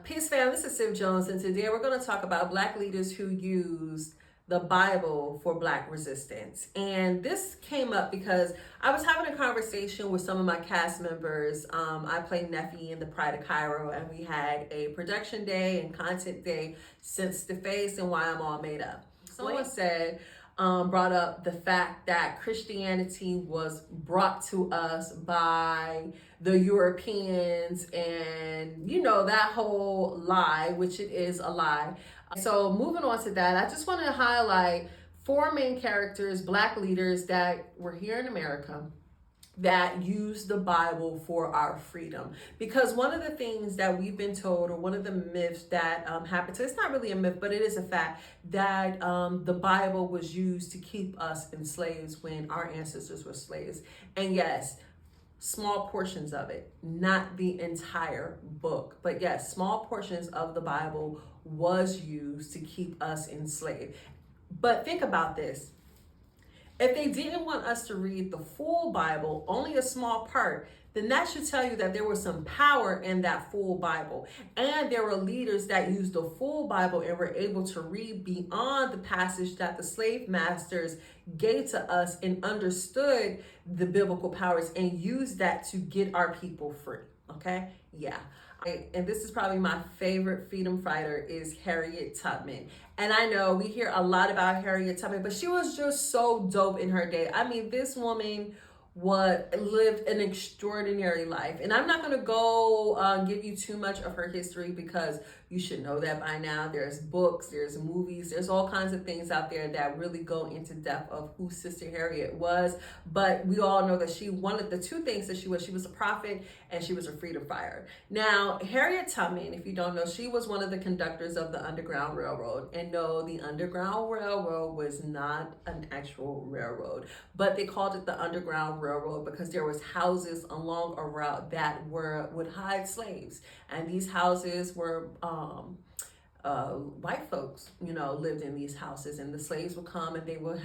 Peace fam, this is Siv Jones, and today we're going to talk about Black leaders who used the Bible for Black resistance. And this came up because I was having a conversation with some of my cast members. I play Neffy in The Pride of Cairo, and we had a production day and content day since the face and why I'm all made up. Someone said, brought up the fact that Christianity was brought to us by the Europeans, and that whole lie, which it is a lie. So moving on to that, I just want to highlight four main characters, Black leaders that were here in America that use the Bible for our freedom. Because one of the things that we've been told, or one of the myths that happened, so it's not really a myth, but it is a fact, that the Bible was used to keep us enslaved when our ancestors were slaves. And yes, small portions of it, not the entire book, but yes, small portions of the Bible was used to keep us enslaved. But think about this. If they didn't want us to read the full Bible, only a small part, then that should tell you that there was some power in that full Bible. And there were leaders that used the full Bible and were able to read beyond the passage that the slave masters gave to us and understood the biblical powers and used that to get our people free. Okay? Yeah. And this is probably my favorite freedom fighter is Harriet Tubman. And I know we hear a lot about Harriet Tubman, but she was just so dope in her day. I mean, this woman lived an extraordinary life. And I'm not going to go give you too much of her history because you should know that by now. There's books, there's movies, there's all kinds of things out there that really go into depth of who Sister Harriet was. But we all know that one of the two things that she was a prophet and she was a freedom fighter. Now, Harriet Tubman, if you don't know, she was one of the conductors of the Underground Railroad. And no, the Underground Railroad was not an actual railroad, but they called it the Underground Railroad because there was houses along a route that would hide slaves. And these houses were white folks, lived in these houses, and the slaves would come and they would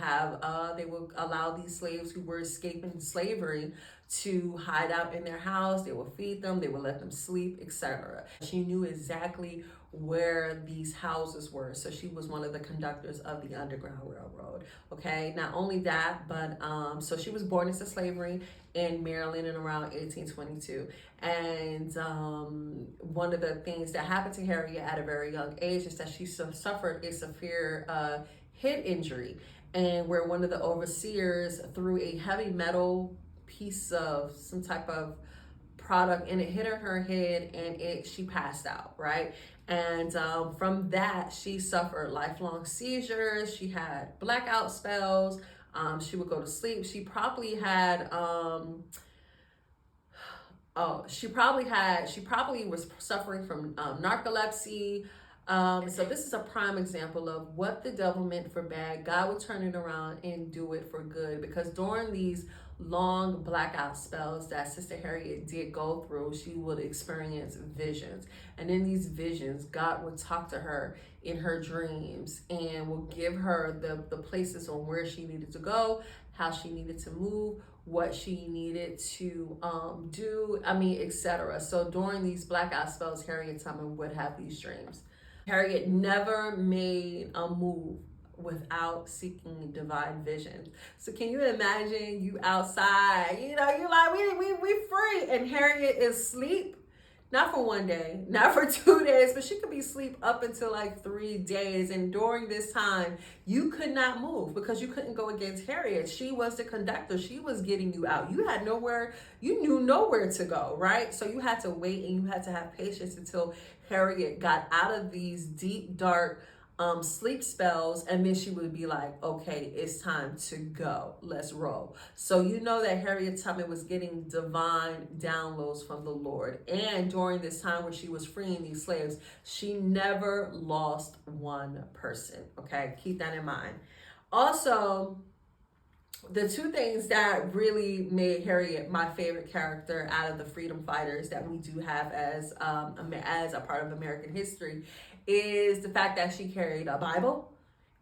allow these slaves who were escaping slavery to hide out in their house. They would feed them, they would let them sleep, etc. She knew exactly where these houses were, so she was one of the conductors of the Underground Railroad. Okay, not only that, but so she was born into slavery in Maryland in around 1822. And one of the things that happened to Harriet at a very young age is that she suffered a severe head injury, and where one of the overseers threw a heavy metal piece of some type of product and it hit her head, and she passed out, right? And from that, she suffered lifelong seizures. She had blackout spells. She would go to sleep. She probably was suffering from narcolepsy. So this is a prime example of what the devil meant for bad. God would turn it around and do it for good, because during these long blackout spells that Sister Harriet did go through, she would experience visions. And in these visions, God would talk to her in her dreams and will give her the places on where she needed to go, how she needed to move, what she needed to do, etc. So during these blackout spells, Harriet Tubman would have these dreams. Harriet never made a move without seeking divine vision. So can you imagine you outside, you're like, we free, and Harriet is asleep, not for one day, not for 2 days, but she could be asleep up until like 3 days. And during this time, you could not move because you couldn't go against Harriet. She was the conductor. She was getting you out. You knew nowhere to go, right? So you had to wait and you had to have patience until Harriet got out of these deep, dark sleep spells, and then she would be like, okay, it's time to go, let's roll. So you know that Harriet Tubman was getting divine downloads from the Lord. And during this time where she was freeing these slaves, she never lost one person. Okay, keep that in mind. Also, the two things that really made Harriet my favorite character out of the freedom fighters that we do have as a part of American history is the fact that she carried a Bible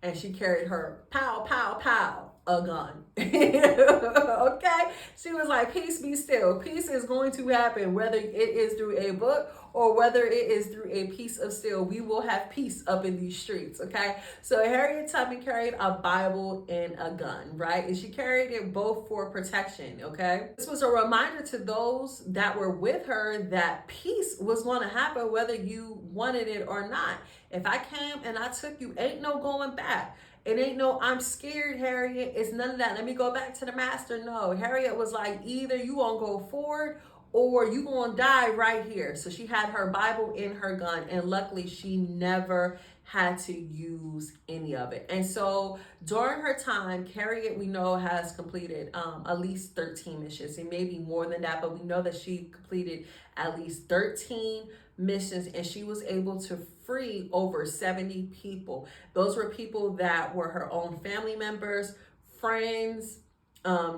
and she carried her pow, pow, pow, a gun. Okay? She was like, peace be still. Peace is going to happen, whether it is through a book or whether it is through a piece of steel, we will have peace up in these streets, okay? So Harriet Tubman carried a Bible and a gun, right? And she carried it both for protection, okay? This was a reminder to those that were with her that peace was going to happen whether you wanted it or not. If I came and I took you, ain't no going back. It ain't no, I'm scared, Harriet. It's none of that. Let me go back to the master. No, Harriet was like, either you gonna go forward or you gonna die right here. So she had her Bible in her gun, and luckily she never had to use any of it. And so during her time, Harriet, we know, has completed at least 13 missions. It may be more than that, but we know that she completed at least 13 missions, and she was able to free over 70 people. Those were people that were her own family members, friends,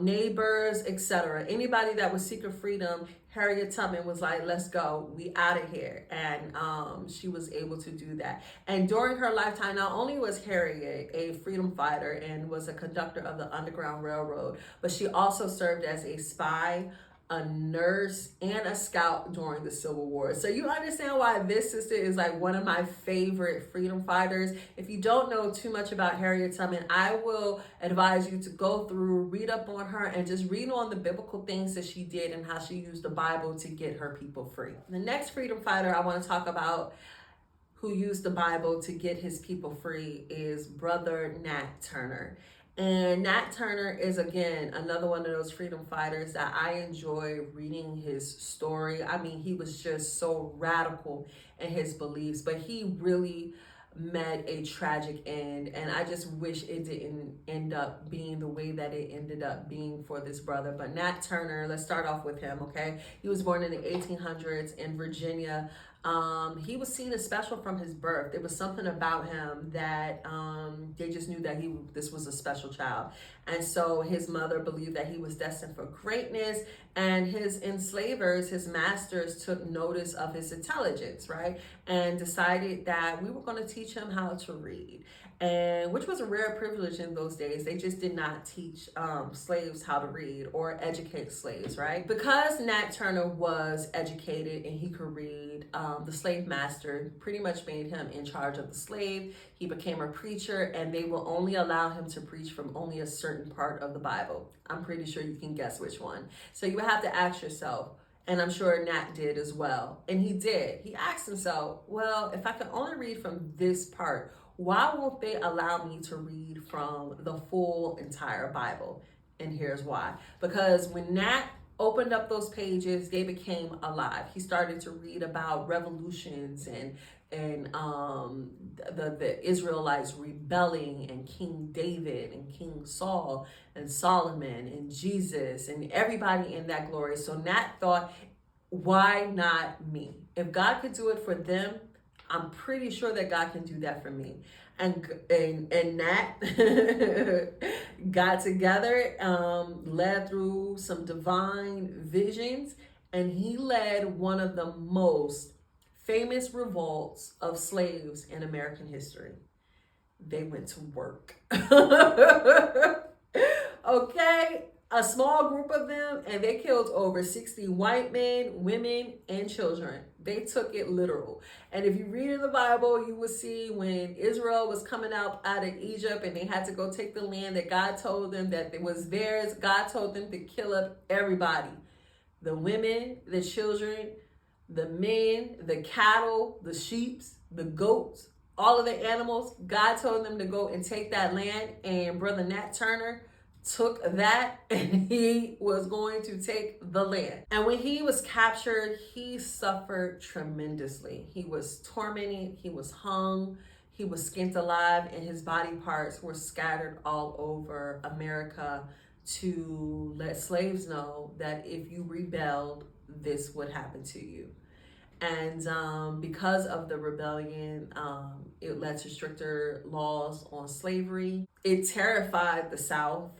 neighbors, etc. Anybody that was seeking freedom, Harriet Tubman was like, let's go, we out of here. And she was able to do that. And during her lifetime, not only was Harriet a freedom fighter and was a conductor of the Underground Railroad, but she also served as a spy, a nurse, and a scout during the Civil War. So you understand why this sister is like one of my favorite freedom fighters. If you don't know too much about Harriet Tubman, I will advise you to go through, read up on her, and just read on the biblical things that she did and how she used the Bible to get her people free. The next freedom fighter I want to talk about who used the Bible to get his people free is Brother Nat Turner. And Nat Turner is, again, another one of those freedom fighters that I enjoy reading his story. I mean, he was just so radical in his beliefs, but he really met a tragic end. And I just wish it didn't end up being the way that it ended up being for this brother. But Nat Turner, let's start off with him, okay? He was born in the 1800s in Virginia. He was seen as special from his birth. There was something about him that they just knew that this was a special child. And so his mother believed that he was destined for greatness, and his enslavers, his masters, took notice of his intelligence, right? And decided that we were going to teach him how to read. And which was a rare privilege in those days. They just did not teach slaves how to read or educate slaves, right? Because Nat Turner was educated and he could read, the slave master pretty much made him in charge of the slave. He became a preacher, and they will only allow him to preach from only a certain part of the Bible. I'm pretty sure you can guess which one. So you would have to ask yourself, and I'm sure Nat did as well. And he did. He asked himself, well, if I can only read from this part, why won't they allow me to read from the full entire Bible? And here's why. Because when Nat opened up those pages, they became alive. He started to read about revolutions and the Israelites rebelling, and King David and King Saul and Solomon and Jesus and everybody in that glory. So Nat thought, why not me? If God could do it for them, I'm pretty sure that God can do that for me. And Nat got together, led through some divine visions, and he led one of the most famous revolts of slaves in American history. They went to work. Okay? A small group of them, and they killed over 60 white men, women, and children. They took it literal. And if you read in the Bible, you will see when Israel was coming out of Egypt and they had to go take the land that God told them that it was theirs. God told them to kill up everybody. The women, the children, the men, the cattle, the sheep, the goats, all of the animals. God told them to go and take that land, and Brother Nat Turner took that, and he was going to take the land. And when he was captured, he suffered tremendously. He was tormented, he was hung, he was skinned alive, and his body parts were scattered all over America to let slaves know that if you rebelled, this would happen to you. And because of the rebellion, it led to stricter laws on slavery. It terrified the South.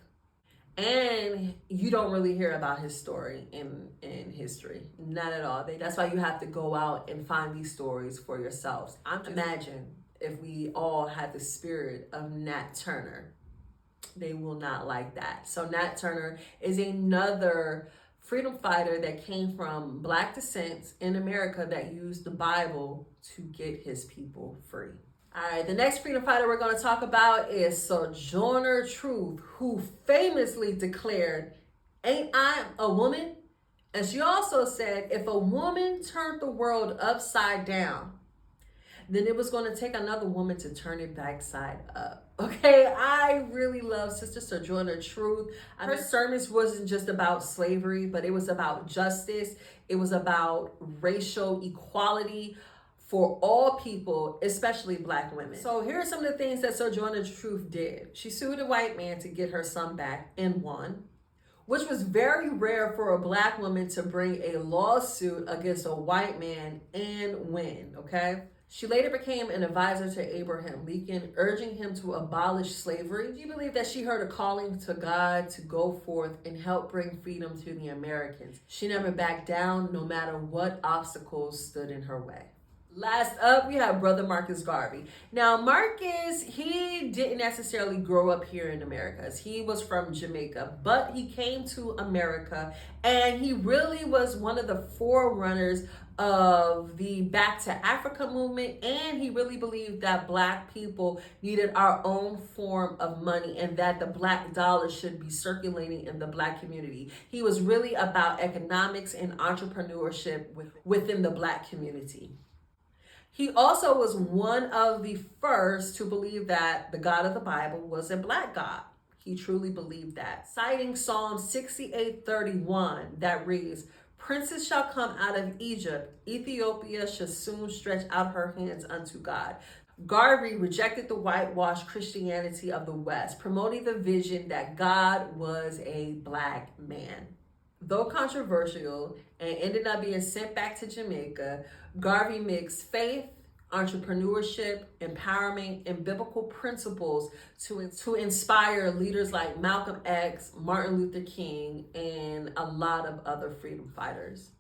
And you don't really hear about his story in history. Not at all. That's why you have to go out and find these stories for yourselves. Imagine if we all had the spirit of Nat Turner. They will not like that. So Nat Turner is another freedom fighter that came from Black descent in America that used the Bible to get his people free. All right, the next freedom fighter we're going to talk about is Sojourner Truth, who famously declared, "Ain't I a woman?" And she also said, if a woman turned the world upside down, then it was going to take another woman to turn it back side up. Okay, I really love Sister Sojourner Truth. Her sermons wasn't just about slavery, but it was about justice. It was about racial equality for all people, especially Black women. So here are some of the things that Sojourner Truth did. She sued a white man to get her son back and won, which was very rare for a Black woman to bring a lawsuit against a white man and win, okay? She later became an advisor to Abraham Lincoln, urging him to abolish slavery. She believed that she heard a calling to God to go forth and help bring freedom to the Americans. She never backed down, no matter what obstacles stood in her way. Last up, we have Brother Marcus Garvey. Now, Marcus, he didn't necessarily grow up here in America. He was from Jamaica, but he came to America, and he really was one of the forerunners of the Back to Africa movement, and he really believed that Black people needed our own form of money and that the Black dollar should be circulating in the Black community. He was really about economics and entrepreneurship within the Black community. He also was one of the first to believe that the God of the Bible was a Black God. He truly believed that, citing Psalm 68:31 that reads, "Princes shall come out of Egypt. Ethiopia shall soon stretch out her hands unto God." Garvey rejected the whitewashed Christianity of the West, promoting the vision that God was a Black man. Though controversial and ended up being sent back to Jamaica, Garvey mixed faith, entrepreneurship, empowerment, and biblical principles to inspire leaders like Malcolm X, Martin Luther King, and a lot of other freedom fighters.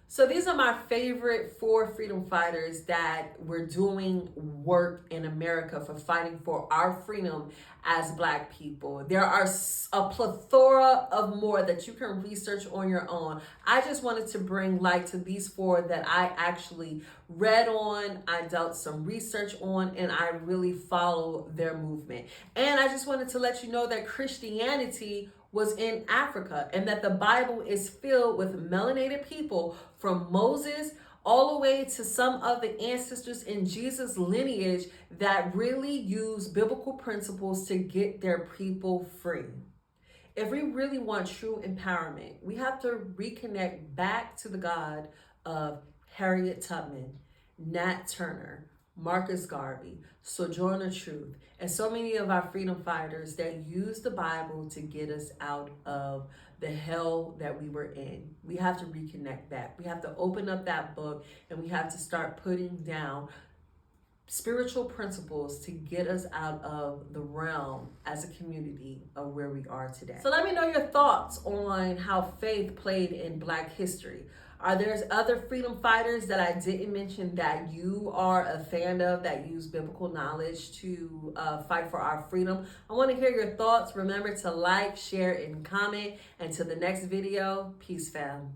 So these are my favorite 4 freedom fighters that were doing work in America for fighting for our freedom as Black people. There are a plethora of more that you can research on your own. I just wanted to bring light to these 4 that I actually read on, I dealt some research on, and I really follow their movement. And I just wanted to let you know that Christianity was in Africa and that the Bible is filled with melanated people from Moses all the way to some of the ancestors in Jesus' lineage that really use biblical principles to get their people free. If we really want true empowerment, we have to reconnect back to the God of Harriet Tubman, Nat Turner, Marcus Garvey, Sojourner Truth, and so many of our freedom fighters that use the Bible to get us out of the hell that we were in. We have to reconnect back. We have to open up that book and we have to start putting down spiritual principles to get us out of the realm as a community of where we are today. So let me know your thoughts on how faith played in Black history. Are there other freedom fighters that I didn't mention that you are a fan of that use biblical knowledge to fight for our freedom? I want to hear your thoughts. Remember to like, share, and comment. Until the next video, peace, fam.